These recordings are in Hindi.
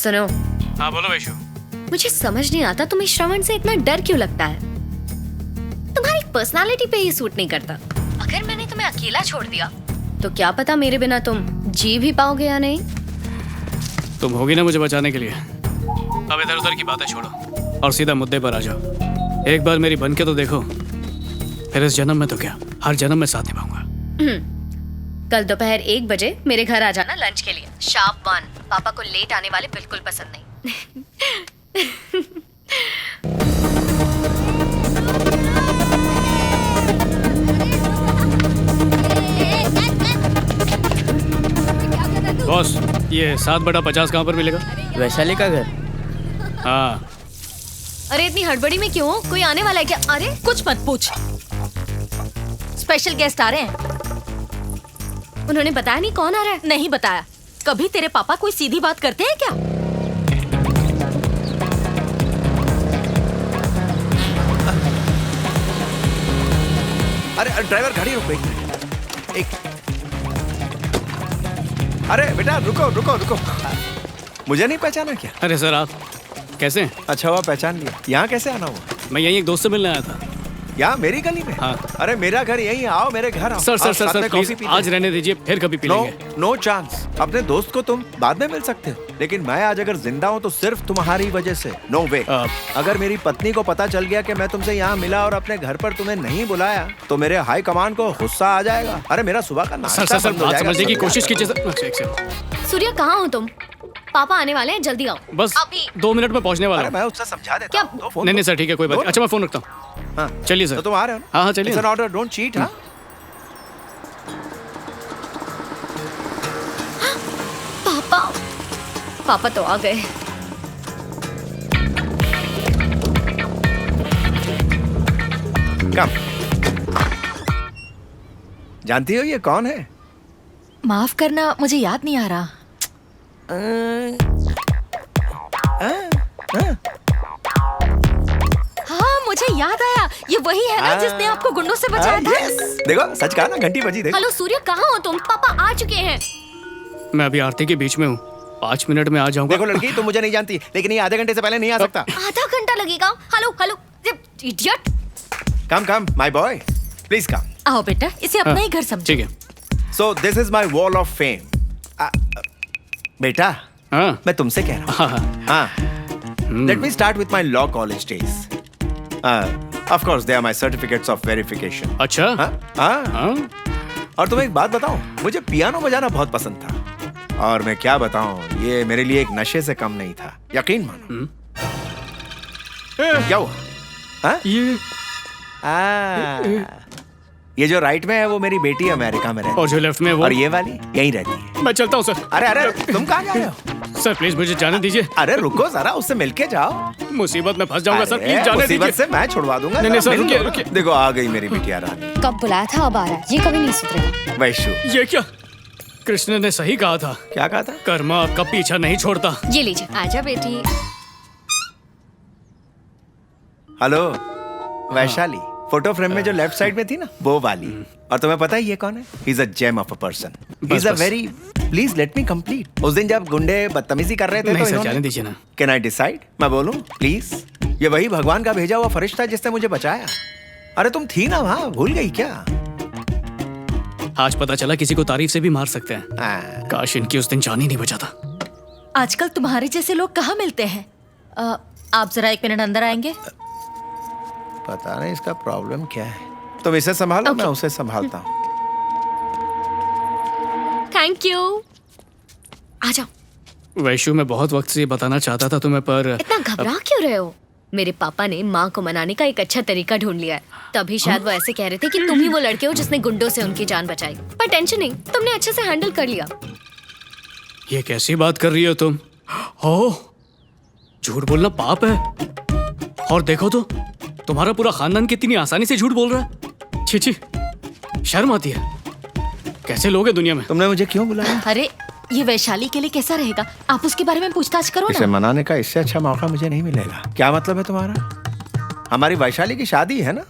सुनो। हाँ बोलो वैशु। मुझे समझ नहीं आता तुम्हें श्रवण से इतना डर क्यों लगता है। तुम्हारी पर्सनालिटी पे ये सूट नहीं करता। अगर मैंने तुम्हें अकेला छोड़ दिया तो क्या पता मेरे बिना तुम जी भी पाओगे या नहीं। तुम होगी ना मुझे बचाने के लिए। अब इधर उधर की बातें छोड़ो और सीधा मुद्दे पर आ जाओ। एक बार मेरी बन के तो देखो, फिर इस जन्म में तो क्या, हर जन्म में साथ निभाऊंगा। कल दोपहर 1 बजे मेरे घर आ जाना लंच के लिए, शार्प 1। पापा को लेट आने वाले बिल्कुल पसंद नहीं। बॉस, ये 7/50 कहाँ पर मिलेगा? वैशाली का घर। हाँ। अरे इतनी हड़बड़ी में क्यों? कोई आने वाला है क्या? अरे कुछ मत पूछ, स्पेशल गेस्ट आ रहे हैं। उन्होंने बताया नहीं कौन आ रहा है? नहीं बताया। कभी तेरे पापा कोई सीधी बात करते हैं क्या? अरे ड्राइवर, गाड़ी रोको एक। अरे बेटा रुको रुको रुको, मुझे नहीं पहचाना क्या? अरे सर, आप कैसे हैं? अच्छा हुआ पहचान लिया। यहाँ कैसे आना हुआ? मैं यहीं एक दोस्त से मिलने आया था। यहाँ मेरी गली में? हाँ। अरे मेरा घर यहीं, आओ मेरे घर आओ। सर सर सर साथ सर में प्लीज कॉफी पी आज रहने दीजिए, फिर कभी पी लेंगे। No chance. अपने दोस्त को तुम बाद में मिल सकते हो, लेकिन मैं आज अगर जिंदा हूँ तो सिर्फ तुम्हारी वजह से। नो वे। अगर मेरी पत्नी को पता चल गया कि मैं तुमसे यहाँ मिला और अपने घर पर तुम्हें नहीं बुलाया तो मेरे हाई कमान को गुस्सा आ जाएगा। अरे मेरा सुबह का नाश्ता सर बंद हो बात जाएगा। समझने की कोशिश कीजिए सर। सूर्या कहाँ हो तुम? पापा आने वाले हैं, जल्दी आओ। बस अभी 2 मिनट में पहुंचने वाला अरे हूँ। मैं उससे समझा देता क्या? हूँ। दो फोन नहीं दो। नहीं सर, ठीक है, कोई बात नहीं। अच्छा मैं फोन रखता हूँ। हाँ चलिए सर। तो तुम आ रहे हो ना? हाँ हाँ चलिए। It's an order, don't cheat, हाँ? पापा तो आ गए। कम। जानती हो ये कौन है? माफ करना, मुझे याद नहीं आ रहा। हाँ मुझे याद आया, ये वही है ना जिसने आपको गुंडों से बचाया था। Yes! देखो सच कहा ना, घंटी बजी। देखो हेलो सूर्या, कहाँ हो तुम? पापा आ चुके हैं। मैं अभी आरती के बीच में हूँ, 5 मिनट में आ जाऊंगा। देखो लड़की, तुम मुझे नहीं जानती, लेकिन ये आधे घंटे से पहले नहीं आ सकता। आधा घंटा लगेगा? Hello hello idiot. Come come my boy, please come. आओ बेटा, इसे अपना ही घर समझो। ठीक है। So this is my wall of fame. बेटा, हाँ मैं तुमसे कह रहा हूँ। हाँ, let me start with my law college days. Of course they are my certificates of verification. अच्छा। हाँ। और तुम्हें एक बात बताऊं, मुझे पियानो बजाना बहुत पसंद था, और मैं क्या बताऊं, ये मेरे लिए एक नशे से कम नहीं था, यकीन मानो। क्या हुआ? हाँ? ये जो राइट में है वो मेरी बेटी अमेरिका में रहती है, और जो लेफ्ट में वो? और ये वाली यहीं रहती है। मैं चलता हूँ सर। अरे अरे, तुम कहाँ जा रहे हो? सर प्लीज मुझे जाने दीजिए। अरे रुको जरा, उससे मिलके जाओ। मुसीबत में फंस जाऊंगा सर, अरे, प्लीज जाने मुसीबत दीजिए। से मैं छुड़वा दूंगा। नहीं, नहीं, जरा सर, मिल रुकिए, लो। रुकिए। देखो आ गई मेरी बिटिया रानी। कब बुलाया था अब आ रहा है, ये कभी नहीं सुधरेगा। वैशु। ये क्या? कृष्ण ने सही कहा था, क्या कहा था? कर्मा आपका पीछा नहीं छोड़ता। ये लीजिए। आजा बेटी। हेलो वैशाली, फोटो फ्रेम में जो लेफ्ट साइड में थी ना, वो वाली। और तुम्हें पता है ये कौन है? He is a gem of a person. He is a very, please let me complete. उस दिन जब गुंडे बदतमीजी कर रहे थे नहीं तो सर, जाने दीजिए ना। Can I decide? मैं बोलूं प्लीज? ये वही भगवान का भेजा हुआ फरिश्ता है जिसने मुझे बचाया। अरे तुम थी ना वहां, भूल गई क्या? आज पता चला किसी को तारीफ से भी मार सकते हैं। काश इनकी उस दिन जान ही नहीं बचाता। आजकल तुम्हारे जैसे लोग कहाँ मिलते हैं? आप जरा 1 मिनट अंदर आएंगे? पता नहीं इसका प्रॉब्लम क्या है। तुम इसे संभालो, मैं उसे संभालता हूँ। Thank you. आ जाओ। वैशु, मैं बहुत वक्त से ये बताना चाहता था तुम्हें, पर इतना घबरा क्यों रहे हो? मेरे पापा ने माँ को मनाने का एक अच्छा तरीका ढूंढ लिया है। तभी शायद वो ऐसे कह रहे थे कि तुम ही वो लड़के हो जिसने गुंडों से उनकी जान बचाई। पर टेंशन नहीं, तुमने अच्छे से हैंडल कर लिया। ये कैसी बात कर रही हो तुम? ओह, झूठ बोलना पाप है। और देखो तो, तुम्हारा पूरा खानदान कितनी आसानी से झूठ बोल रहा है। छी छी, शर्म आती है। कैसे लोग हैं दुनिया में? तुमने मुझे क्यों बुलाया? अरे ये वैशाली के लिए कैसा रहेगा? आप उसके बारे में पूछताछ करो इसे ना। मनाने का इससे अच्छा मौका मुझे नहीं मिलेगा। क्या मतलब है तुम्हारा? हमारी वैशाली की शादी है ना,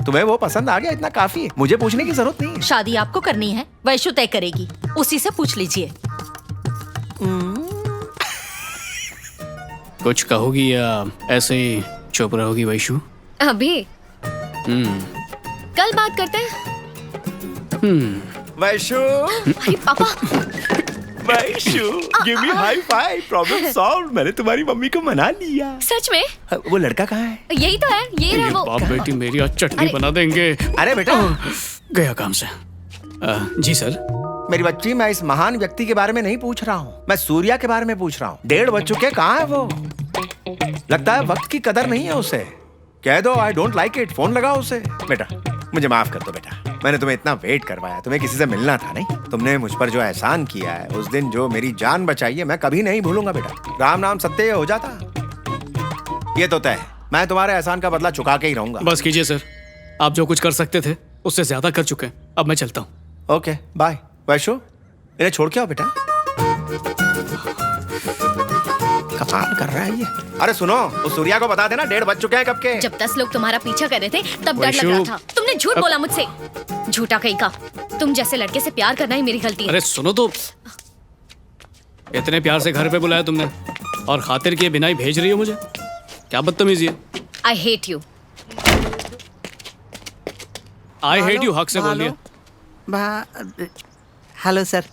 तुम्हें वो पसंद आ गया, इतना काफी है। मुझे पूछने की जरूरत नहीं है। शादी आपको करनी है, वैशु तय करेगी, उसी से पूछ लीजिए। कुछ कहोगी या ऐसे ही चुप रहोगी वैशु? अभी हम्म कल बात करते हैं। वैशु, अरे पापा, Vaishu, give me high five, problem solve. मैंने तुम्हारी मम्मी को मना लिया। सच में? वो लड़का कहाँ है? यही तो है, ये रहा वो। बाप बेटी मेरी आज चटनी अरे- बना देंगे। अरे बेटा, गया काम से। जी सर। मेरी बच्ची, मैं इस महान व्यक्ति के बारे में नहीं पूछ रहा हूँ, मैं सूर्या के बारे में पूछ रहा हूँ। 1:30 बज चुके, कहाँ है वो? लगता है वक्त की कदर नहीं है उसे। कह दो I don't like it, phone लगाओ उसे। बेटा मुझे माफ कर दो बेटा, मैंने तुम्हें इतना वेट करवाया, तुम्हें किसी से मिलना था नहीं? तुमने मुझ पर जो एहसान किया है, उस दिन जो मेरी जान बचाई है, मैं कभी नहीं भूलूंगा बेटा। राम नाम सत्य हो जाता, ये तो तय है। मैं तुम्हारे एहसान का बदला चुका के ही रहूंगा। बस कीजिए सर, आप जो कुछ कर सकते थे उससे ज्यादा कर चुके हैं। अब मैं चलता हूँ। Okay bye. वैशु, इन्हें छोड़ के आओ बेटा। कमाल कर रहा है ये। अरे सुनो, उस सूर्या को बता देना 1:30 बज चुके हैं कब के। जब 10 लोग तुम्हारा पीछा कर रहे थे तब डर लग वैशु। रहा था। तुमने झूठ बोला मुझसे, झूठा कहीं का। तुम जैसे लड़के से प्यार करना ही मेरी गलती है। अरे सुनो तो, इतने प्यार से घर पे बुलाया तुमने और खातिर किए बिना ही भेज रही हो मुझे? क्या बदतमीजी है। I hate you. I hate you हक से बोल दिया। हेलो सर,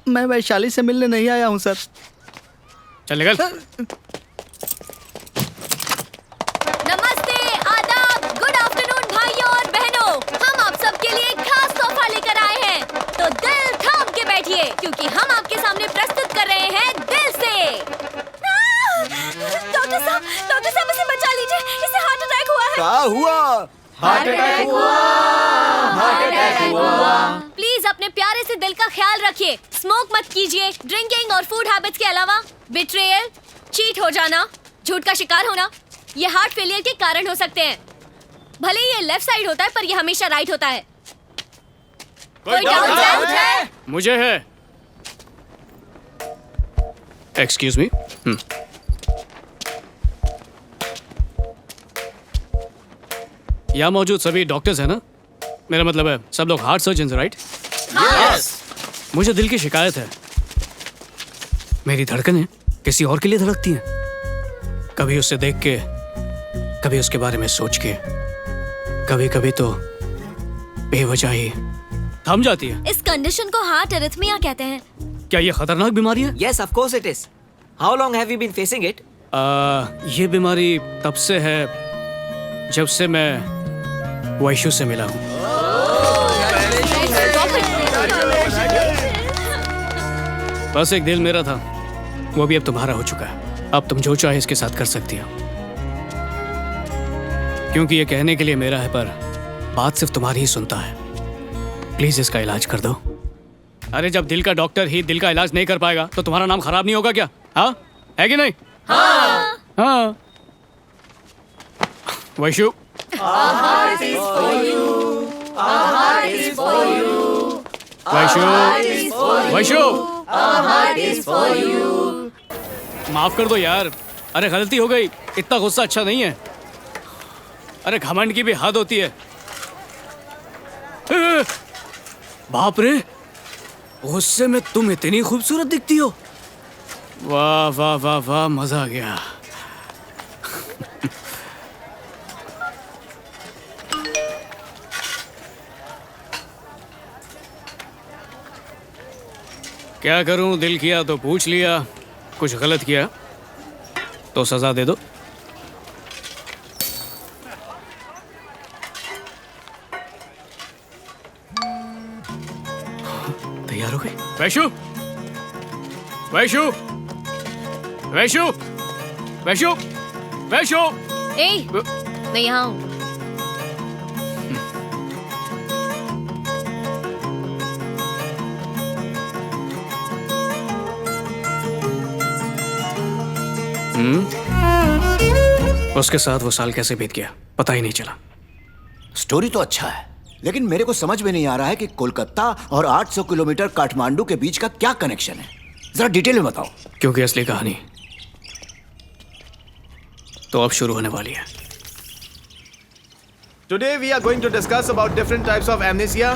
मैं वैशाली से मिलने नहीं आया हूँ सर। चल निकल। नमस्ते, आदाब, गुड आफ्टरनून भाइयों और बहनों। हम आप सबके लिए एक खास तोहफा लेकर आए हैं, तो दिल थाम के बैठिए क्योंकि हम आपके सामने प्रस्तुत कर रहे हैं दिल से। डॉक्टर साहब इसे बचा लीजिए, इसे हार्ट अटैक हुआ है। क्या हुआ? हार्ट अटैक हुआ। प्लीज अपने प्यारे से दिल का ख्याल रखिए। स्मोक मत कीजिए। ड्रिंकिंग और फूड हैबिट्स के अलावा बिट्रेयल, चीट हो जाना, झूठ का शिकार होना, ये हार्ट फेलियर के कारण हो सकते हैं। भले ही ये लेफ्ट साइड होता है पर ये हमेशा राइट होता है। कोई डाउट है? मुझे है। Excuse me. यहाँ मौजूद सभी डॉक्टर्स हैं ना? मेरा मतलब है सब लोग हार्ट सर्जन राइट? मुझे दिल की शिकायत है। मेरी धड़कनें किसी और के लिए धड़कती हैं। कभी उससे देख के, कभी उसके बारे में सोच के, कभी कभी तो बेवजह ही थम जाती है। इस कंडीशन को हार्ट एरिथमिया कहते हैं। क्या ये खतरनाक बीमारी है? Yes, of course it is. How long have you been facing it? ये बीमारी तब से है जब से मैं वैशु से मिला हूँ। बस एक दिल मेरा था, वो भी अब तुम्हारा हो चुका है। अब तुम जो चाहे इसके साथ कर सकती हो, क्योंकि ये कहने के लिए मेरा है पर बात सिर्फ तुम्हारी ही सुनता है। प्लीज इसका इलाज कर दो। अरे जब दिल का डॉक्टर ही दिल का इलाज नहीं कर पाएगा तो तुम्हारा नाम खराब नहीं होगा क्या? हाँ है कि नहीं? हाँ। वैशु, वैशु, माफ कर दो यार। अरे गलती हो गई, इतना गुस्सा अच्छा नहीं है। अरे घमंड की भी हद होती है। बाप रे, गुस्से में तुम इतनी खूबसूरत दिखती हो। वाह वाह वाह वाह, मजा आ गया। क्या करूं, दिल किया तो पूछ लिया, कुछ गलत किया तो सजा दे दो। तैयार हो गई? वैशु, वैशु, वैशु, वैशु, वैशु। ए, मैं यहाँ हूँ। उसके साथ वो साल कैसे बीत गया पता ही नहीं चला। स्टोरी तो अच्छा है, लेकिन मेरे को समझ में नहीं आ रहा है कि कोलकाता और 800 किलोमीटर काठमांडू के बीच का क्या कनेक्शन है। जरा डिटेल में बताओ। क्योंकि असली कहानी तो अब शुरू होने वाली है। Today we are going to discuss about different types of amnesia: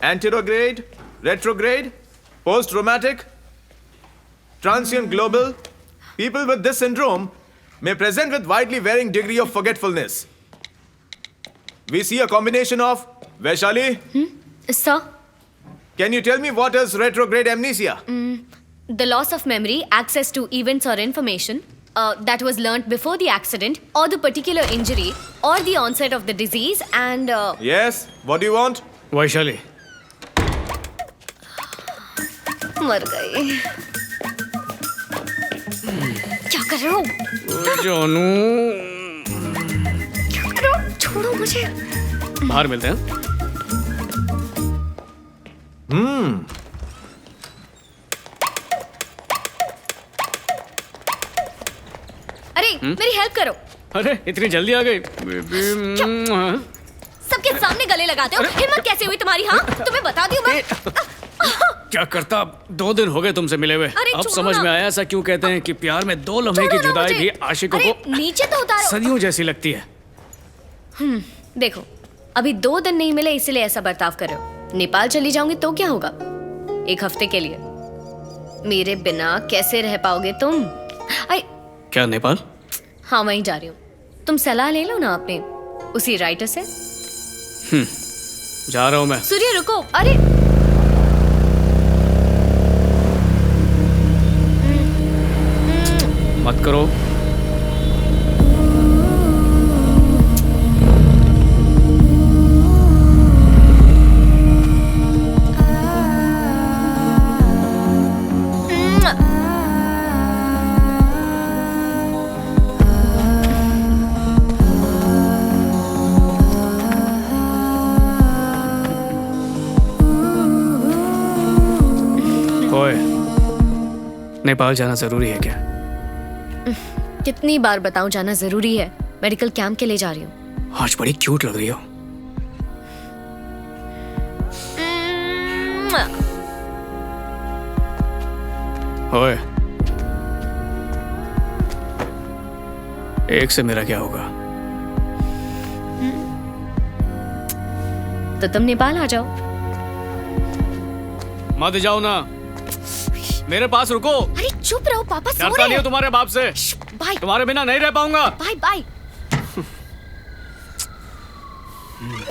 anterograde, retrograde, post-traumatic, transient global, people with this syndrome may present with widely varying degree of forgetfulness. We see a combination of Vaishali. Sir, Can you tell me what is retrograde amnesia? the loss of memory, access to events or information that was learnt before the accident or the particular injury or the onset of the disease and Yes. What do you want? Vaishali मर गए। क्या कर रहे हो? जानू क्या कर रहे हो? छोड़ो मुझे। बाहर मिलते हैं। अरे मेरी हेल्प करो। अरे इतनी जल्दी आ गई। सबके सामने गले लगाते हो। हिम्मत कैसे हुई तुम्हारी? हाँ, तुम्हें बता दूं मैं। क्या करता, 2 दिन हो गए तुमसे मिले हुए। अरे अब छोड़ो समझ ना। में आया ऐसा क्यों कहते हैं कि प्यार में 2 लम्हे की छोड़ो ना जुदाई मुझे। भी आशिकों अरे, को नीचे तो उतारो। सदियों जैसी लगती है। देखो, अभी 2 दिन नहीं मिले इसलिए ऐसा बर्ताव कर रहे हो। नेपाल चली जाऊंगी तो क्या होगा? 1 हफ्ते के लिए। मेरे बिना कैसे रह पाओगे तुम? क्या नेपाल? हाँ, वहीं जा रही हूँ। तुम सलाह ले लो ना अपने उसी राइटर से। जा रहा हूँ मैं। सूर्य रुको। अरे मत करो। ओए, नेपाल जाना जरूरी है क्या? कितनी बार बताऊं जाना जरूरी है। मेडिकल कैंप के लिए जा रही हूँ। आज बड़ी क्यूट लग रही हो। ओए, एक से मेरा क्या होगा? तो तुम नेपाल आ जाओ। मत जाओ ना, मेरे पास रुको। अरे चुप रहो, पापा सो डरता रहे नहीं हो हैं। तुम्हारे बाप से। बाय तुम्हारे बिना नहीं रह पाऊंगा। Bye bye.